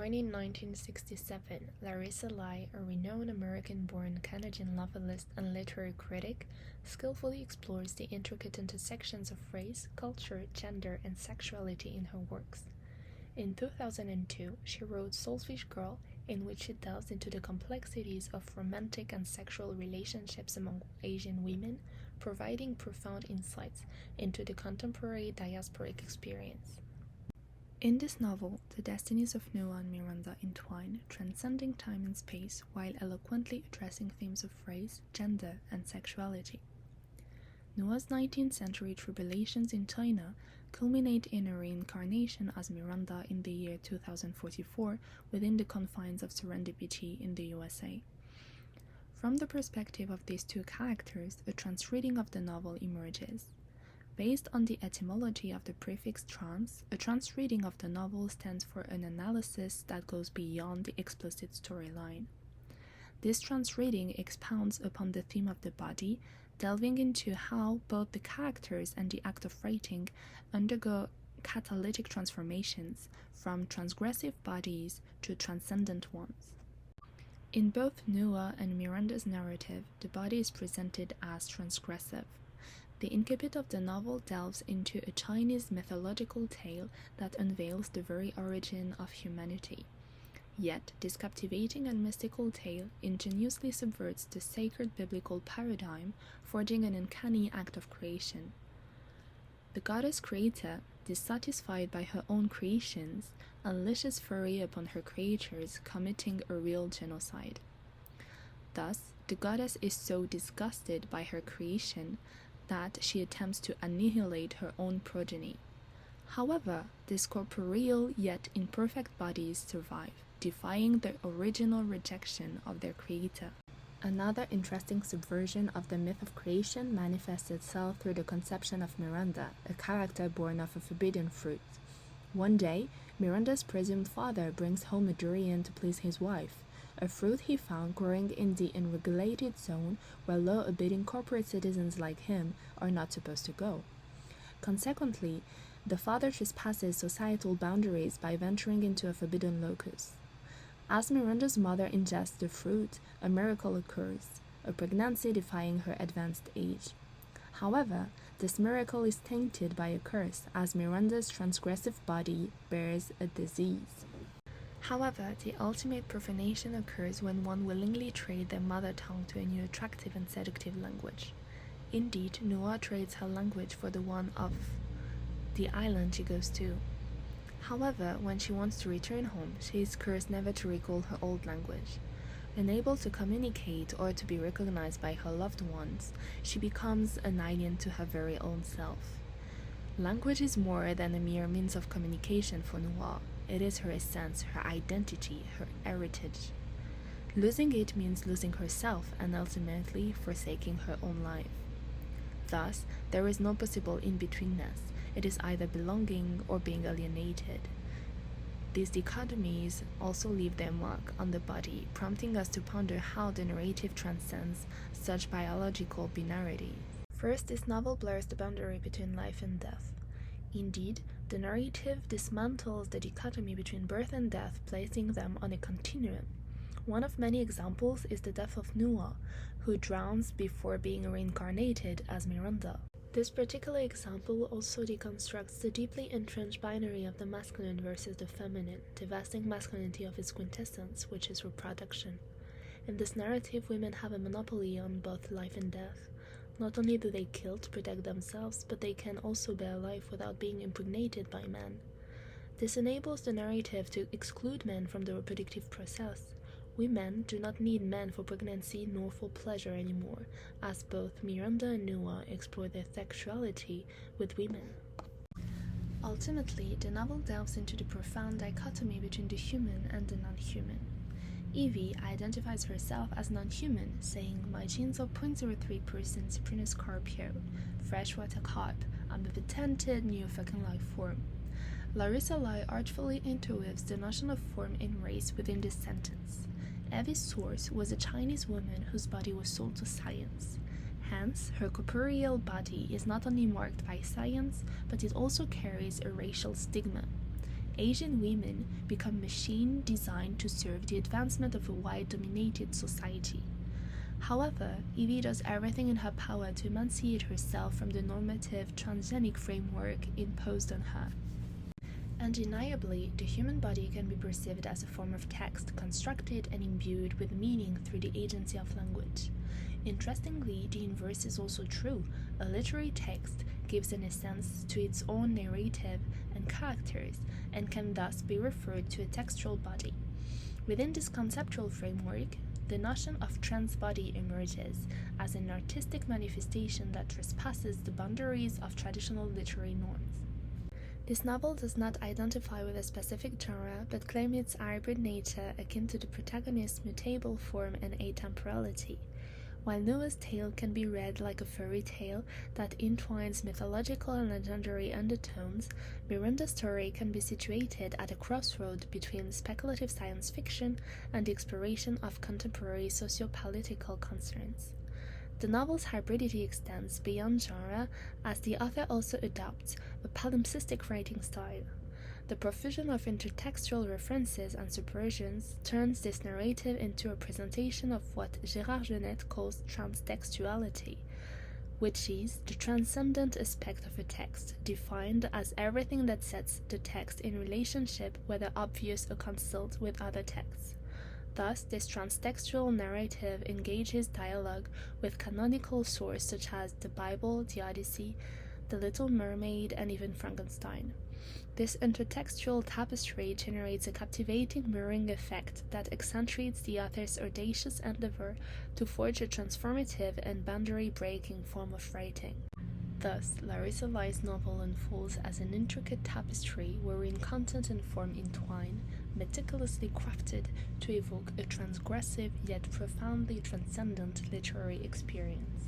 Born in 1967, Larissa Lai, a renowned American-born Canadian novelist and literary critic, skillfully explores the intricate intersections of race, culture, gender, and sexuality in her works. In 2002, she wrote Soulfish Girl, in which she delves into the complexities of romantic and sexual relationships among Asian women, providing profound insights into the contemporary diasporic experience. In this novel, the destinies of Noah and Miranda entwine, transcending time and space while eloquently addressing themes of race, gender, and sexuality. Noah's 19th century tribulations in China culminate in a reincarnation as Miranda in the year 2044 within the confines of Serendipity in the USA. From the perspective of these two characters, a transreading of the novel emerges. Based on the etymology of the prefix trans, a transreading of the novel stands for an analysis that goes beyond the explicit storyline. This transreading expounds upon the theme of the body, delving into how both the characters and the act of writing undergo catalytic transformations from transgressive bodies to transcendent ones. In both Noah and Miranda's narrative, the body is presented as transgressive. The incipit of the novel delves into a Chinese mythological tale that unveils the very origin of humanity. Yet, this captivating and mystical tale ingeniously subverts the sacred biblical paradigm, forging an uncanny act of creation. The goddess creator, dissatisfied by her own creations, unleashes fury upon her creatures, committing a real genocide. Thus, the goddess is so disgusted by her creation that she attempts to annihilate her own progeny. However, these corporeal yet imperfect bodies survive, defying the original rejection of their creator. Another interesting subversion of the myth of creation manifests itself through the conception of Miranda, a character born of a forbidden fruit. One day, Miranda's presumed father brings home a durian to please his wife, a fruit he found growing in the unregulated zone where law-abiding corporate citizens like him are not supposed to go. Consequently, the father trespasses societal boundaries by venturing into a forbidden locus. As Miranda's mother ingests the fruit, a miracle occurs, a pregnancy defying her advanced age. However, this miracle is tainted by a curse as Miranda's transgressive body bears a disease. However, the ultimate profanation occurs when one willingly trades their mother tongue to a new attractive and seductive language. Indeed, Noah trades her language for the one of the island she goes to. However, when she wants to return home, she is cursed never to recall her old language. Unable to communicate or to be recognized by her loved ones, she becomes an alien to her very own self. Language is more than a mere means of communication for Noah. It is her essence, her identity, her heritage. Losing it means losing herself and ultimately forsaking her own life. Thus, there is no possible in-betweenness. It is either belonging or being alienated. These dichotomies also leave their mark on the body, prompting us to ponder how the narrative transcends such biological binarity. First, this novel blurs the boundary between life and death. Indeed, the narrative dismantles the dichotomy between birth and death, placing them on a continuum. One of many examples is the death of Noah, who drowns before being reincarnated as Miranda. This particular example also deconstructs the deeply entrenched binary of the masculine versus the feminine, divesting masculinity of its quintessence, which is reproduction. In this narrative, women have a monopoly on both life and death. Not only do they kill to protect themselves, but they can also bear life without being impregnated by men. This enables the narrative to exclude men from the reproductive process. We men do not need men for pregnancy nor for pleasure anymore, as both Miranda and Noah explore their sexuality with women. Ultimately, the novel delves into the profound dichotomy between the human and the non-human. Evie identifies herself as non-human, saying, "My genes are 0.03% Cyprinus carpio, freshwater carp. I'm a patented new fucking life form." Larissa Lai artfully interweaves the notion of form and race within this sentence. Evie's source was a Chinese woman whose body was sold to science. Hence, her corporeal body is not only marked by science, but it also carries a racial stigma. Asian women become machines designed to serve the advancement of a white-dominated society. However, Evie does everything in her power to emancipate herself from the normative transgenic framework imposed on her. Undeniably, the human body can be perceived as a form of text constructed and imbued with meaning through the agency of language. Interestingly, the inverse is also true. A literary text gives an essence to its own narrative and characters, and can thus be referred to a textual body. Within this conceptual framework, the notion of trans body emerges as an artistic manifestation that trespasses the boundaries of traditional literary norms. This novel does not identify with a specific genre, but claims its hybrid nature akin to the protagonist's mutable form and atemporality. While Noah's tale can be read like a fairy tale that entwines mythological and legendary undertones, Miranda's story can be situated at a crossroad between speculative science fiction and the exploration of contemporary socio-political concerns. The novel's hybridity extends beyond genre, as the author also adopts a palimpsestic writing style. The profusion of intertextual references and subversions turns this narrative into a presentation of what Gérard Genette calls transtextuality, which is the transcendent aspect of a text, defined as everything that sets the text in relationship, whether obvious or concealed, with other texts. Thus, this transtextual narrative engages dialogue with canonical sources such as the Bible, the Odyssey, The Little Mermaid, and even Frankenstein. This intertextual tapestry generates a captivating mirroring effect that accentuates the author's audacious endeavor to forge a transformative and boundary-breaking form of writing. Thus, Larissa Lai's novel unfolds as an intricate tapestry wherein content and form entwine, meticulously crafted to evoke a transgressive yet profoundly transcendent literary experience.